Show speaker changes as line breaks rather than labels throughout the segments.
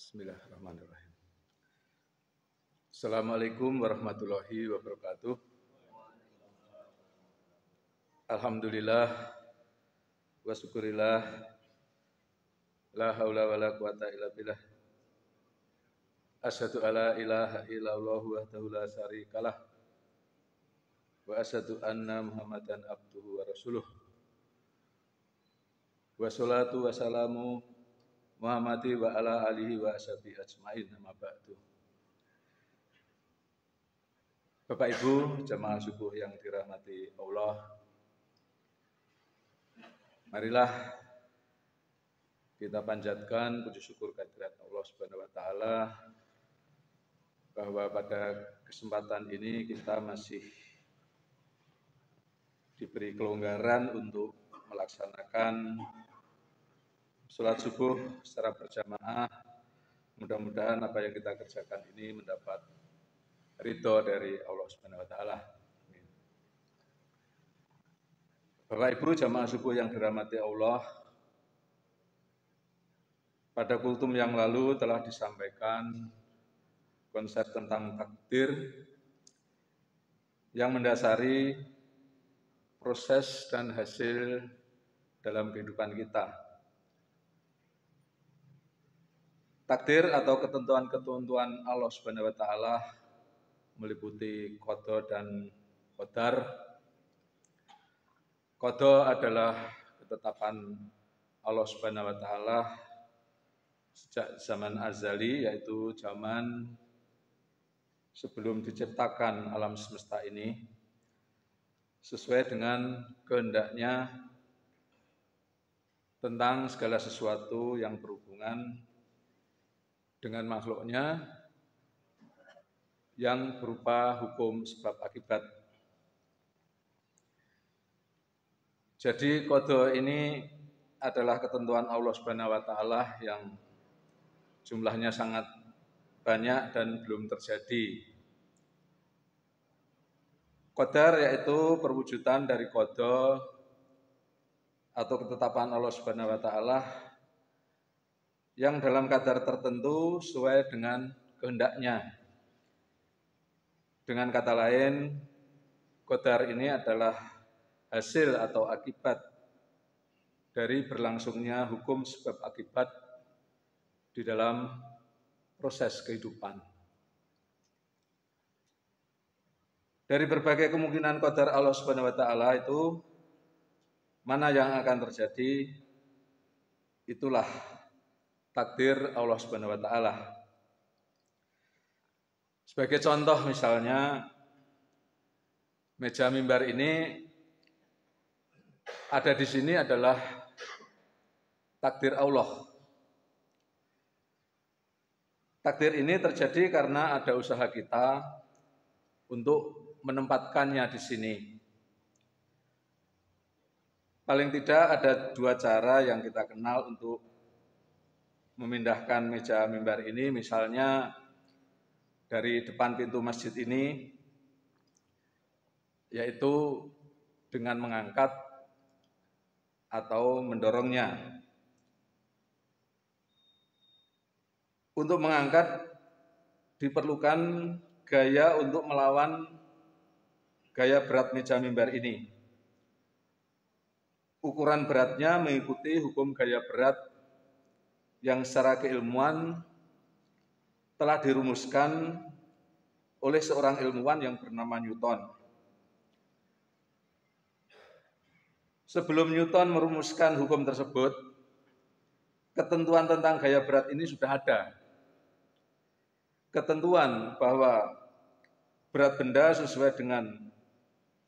Bismillahirrahmanirrahim. Assalamualaikum warahmatullahi wabarakatuh. Alhamdulillah wa syukurillah, la haula wa la quwata illa billah. Asyhadu alla ilaha illallah wahdahu la syarikalah wa asyhadu anna Muhammadan abduhu wa rasuluh. Wa salatu wa salamu Muhammadi wa ala alihi wa ashabihi ajmain, amma ba'du. Bapak Ibu jamaah subuh yang dirahmati Allah, marilah kita panjatkan puji syukur kehadirat Allah Subhanahu wa taala bahwa pada kesempatan ini kita masih diberi kelonggaran untuk melaksanakan sholat subuh secara berjamaah. Mudah-mudahan apa yang kita kerjakan ini mendapat ridho dari Allah Subhanahu wa taala. Bapak Ibu jamaah subuh yang dirahmati Allah, pada kultum yang lalu telah disampaikan konsep tentang takdir yang mendasari proses dan hasil dalam kehidupan kita. Takdir atau ketentuan-ketentuan Allah Subhanahu wa taala meliputi qada dan qadar. Qada adalah ketetapan Allah Subhanahu wa taala sejak zaman azali, yaitu zaman sebelum diciptakan alam semesta ini, sesuai dengan kehendaknya tentang segala sesuatu yang berhubungan dengan makhluknya yang berupa hukum sebab akibat. Jadi qada ini adalah ketentuan Allah Subhanahu wa taala yang jumlahnya sangat banyak dan belum terjadi. Qadar yaitu perwujudan dari qada atau ketetapan Allah Subhanahu wa taala yang dalam kadar tertentu sesuai dengan kehendaknya. Dengan kata lain, qadar ini adalah hasil atau akibat dari berlangsungnya hukum sebab akibat di dalam proses kehidupan. Dari berbagai kemungkinan qadar Allah Subhanahu wa taala itu, mana yang akan terjadi, itulah takdir Allah Subhanahu wa taala. Sebagai contoh misalnya, meja mimbar ini ada di sini adalah takdir Allah. Takdir ini terjadi karena ada usaha kita untuk menempatkannya di sini. Paling tidak ada dua cara yang kita kenal untuk memindahkan meja mimbar ini, misalnya dari depan pintu masjid ini, yaitu dengan mengangkat atau mendorongnya. Untuk mengangkat diperlukan gaya untuk melawan gaya berat meja mimbar ini. Ukuran beratnya mengikuti hukum gaya berat yang secara keilmuan telah dirumuskan oleh seorang ilmuwan yang bernama Newton. Sebelum Newton merumuskan hukum tersebut, ketentuan tentang gaya berat ini sudah ada. Ketentuan bahwa berat benda sesuai dengan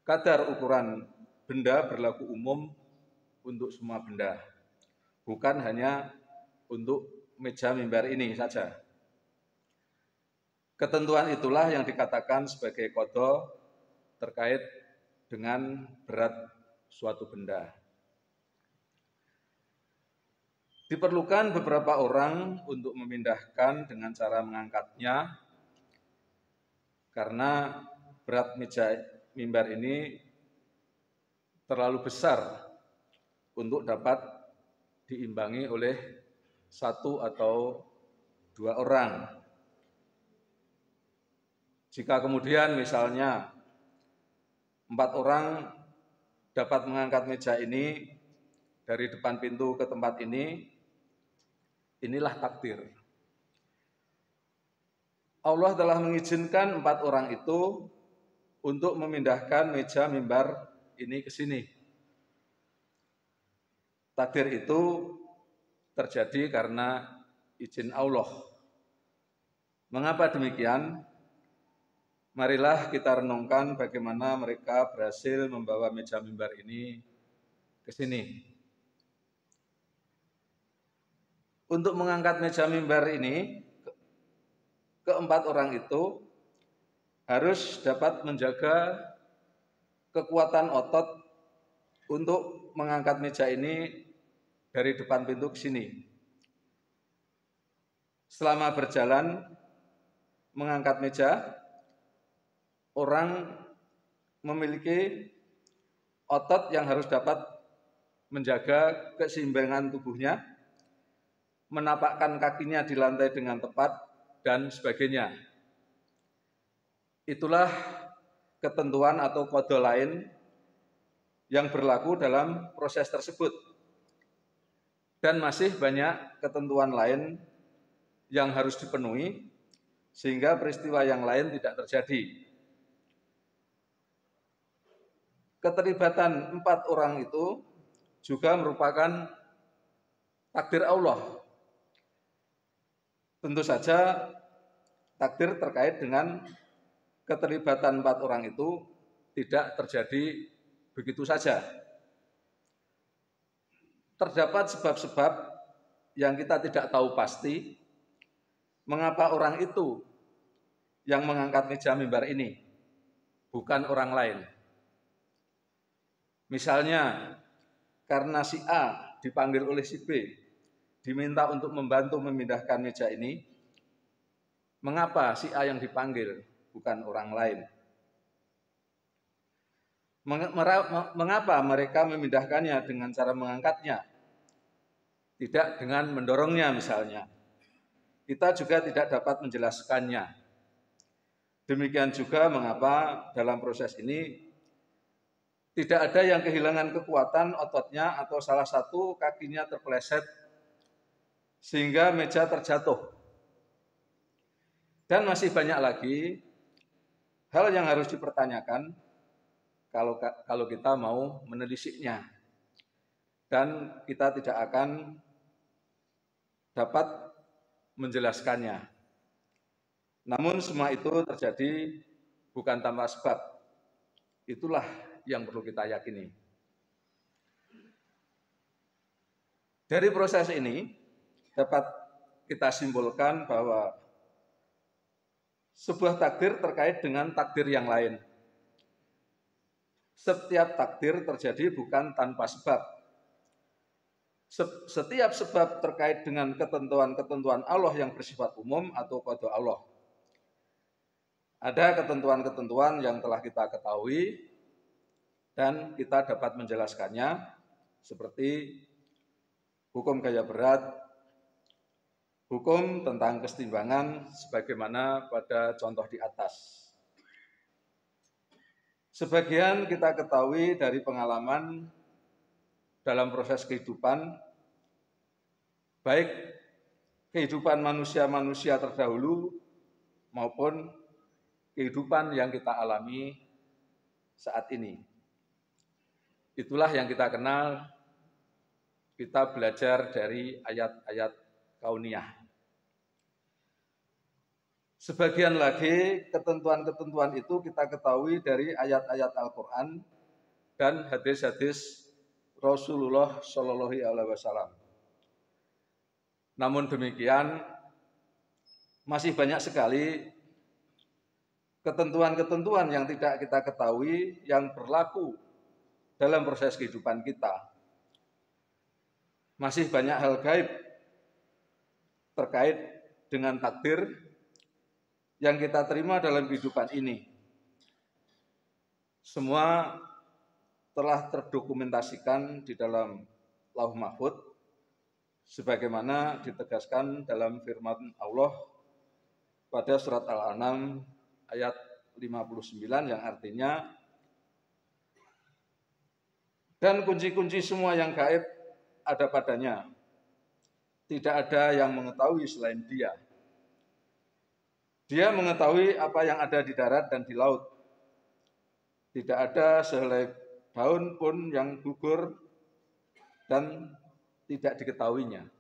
kadar ukuran benda berlaku umum untuk semua benda, bukan hanya untuk meja mimbar ini saja. Ketentuan itulah yang dikatakan sebagai qada terkait dengan berat suatu benda. Diperlukan beberapa orang untuk memindahkan dengan cara mengangkatnya, karena berat meja mimbar ini terlalu besar untuk dapat diimbangi oleh satu atau 2 orang. Jika kemudian misalnya 4 orang dapat mengangkat meja ini dari depan pintu ke tempat ini, inilah takdir. Allah telah mengizinkan 4 orang itu untuk memindahkan meja mimbar ini ke sini. Takdir itu terjadi karena izin Allah. Mengapa demikian? Marilah kita renungkan bagaimana mereka berhasil membawa meja mimbar ini ke sini. Untuk mengangkat meja mimbar ini, keempat orang itu harus dapat menjaga kekuatan otot untuk mengangkat meja ini dari depan pintu ke sini. Selama berjalan mengangkat meja, orang memiliki otot yang harus dapat menjaga keseimbangan tubuhnya, menapakkan kakinya di lantai dengan tepat, dan sebagainya. Itulah ketentuan atau kode lain yang berlaku dalam proses tersebut. Dan masih banyak ketentuan lain yang harus dipenuhi sehingga peristiwa yang lain tidak terjadi. Keterlibatan 4 orang itu juga merupakan takdir Allah. Tentu saja takdir terkait dengan keterlibatan 4 orang itu tidak terjadi begitu saja. Terdapat sebab-sebab yang kita tidak tahu pasti mengapa orang itu yang mengangkat meja mimbar ini, bukan orang lain. Misalnya, karena si A dipanggil oleh si B, diminta untuk membantu memindahkan meja ini, mengapa si A yang dipanggil, bukan orang lain? Mengapa mereka memindahkannya dengan cara mengangkatnya, tidak dengan mendorongnya misalnya? Kita juga tidak dapat menjelaskannya. Demikian juga mengapa dalam proses ini tidak ada yang kehilangan kekuatan ototnya atau salah satu kakinya terpeleset sehingga meja terjatuh. Dan masih banyak lagi hal yang harus dipertanyakan kalau kita mau menelisiknya. Dan kita tidak akan dapat menjelaskannya. Namun semua itu terjadi bukan tanpa sebab. Itulah yang perlu kita yakini. Dari proses ini dapat kita simpulkan bahwa sebuah takdir terkait dengan takdir yang lain. Setiap takdir terjadi bukan tanpa sebab. Setiap sebab terkait dengan ketentuan-ketentuan Allah yang bersifat umum atau qada Allah. Ada ketentuan-ketentuan yang telah kita ketahui dan kita dapat menjelaskannya seperti hukum gaya berat, hukum tentang kesetimbangan sebagaimana pada contoh di atas. Sebagian kita ketahui dari pengalaman dalam proses kehidupan, baik kehidupan manusia-manusia terdahulu maupun kehidupan yang kita alami saat ini. Itulah yang kita kenal, kita belajar dari ayat-ayat kauniyah. Sebagian lagi ketentuan-ketentuan itu kita ketahui dari ayat-ayat Al-Quran dan hadis-hadis Rasulullah Shallallahu Alaihi Wasallam. Namun demikian masih banyak sekali ketentuan-ketentuan yang tidak kita ketahui yang berlaku dalam proses kehidupan kita. Masih banyak hal gaib terkait dengan takdir yang kita terima dalam kehidupan ini. Semua telah terdokumentasikan di dalam Lauh Mahfuz sebagaimana ditegaskan dalam firman Allah pada surat Al-An'am ayat 59 yang artinya, dan kunci-kunci semua yang gaib ada padanya. Tidak ada yang mengetahui selain Dia. Dia mengetahui apa yang ada di darat dan di laut. Tidak ada sehelai daun pun yang gugur dan tidak diketahuinya.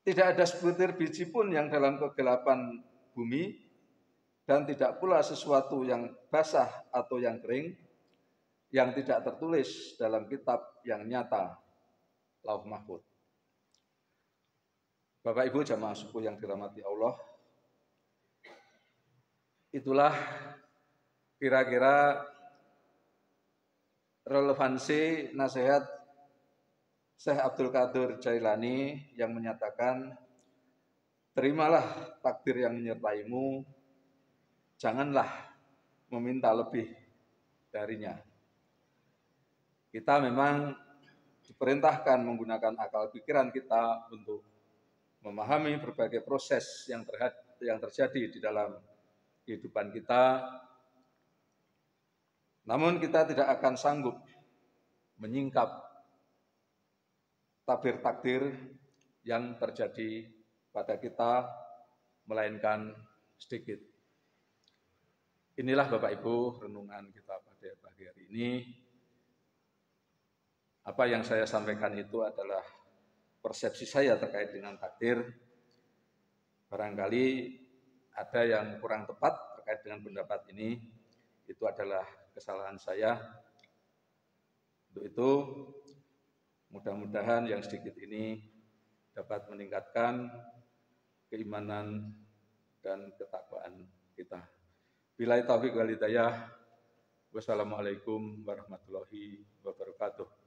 Tidak ada sebutir biji pun yang dalam kegelapan bumi, dan tidak pula sesuatu yang basah atau yang kering yang tidak tertulis dalam kitab yang nyata, Lauh Mahfuz. Bapak Ibu jamaah suku yang dirahmati Allah, itulah kira-kira relevansi nasihat Syekh Abdul Qadir Jailani yang menyatakan, terimalah takdir yang menyertaimu, janganlah meminta lebih darinya. Kita memang diperintahkan menggunakan akal pikiran kita untuk memahami berbagai proses yang terjadi di dalam kehidupan kita. Namun kita tidak akan sanggup menyingkap takdir-takdir yang terjadi pada kita, melainkan sedikit. Inilah Bapak Ibu renungan kita pada pagi hari ini. Apa yang saya sampaikan itu adalah persepsi saya terkait dengan takdir. Barangkali ada yang kurang tepat terkait dengan pendapat ini, itu adalah kesalahan saya. Untuk itu, mudah-mudahan yang sedikit ini dapat meningkatkan keimanan dan ketakwaan kita. Billahi taufiq wal hidayah. Wassalamualaikum warahmatullahi wabarakatuh.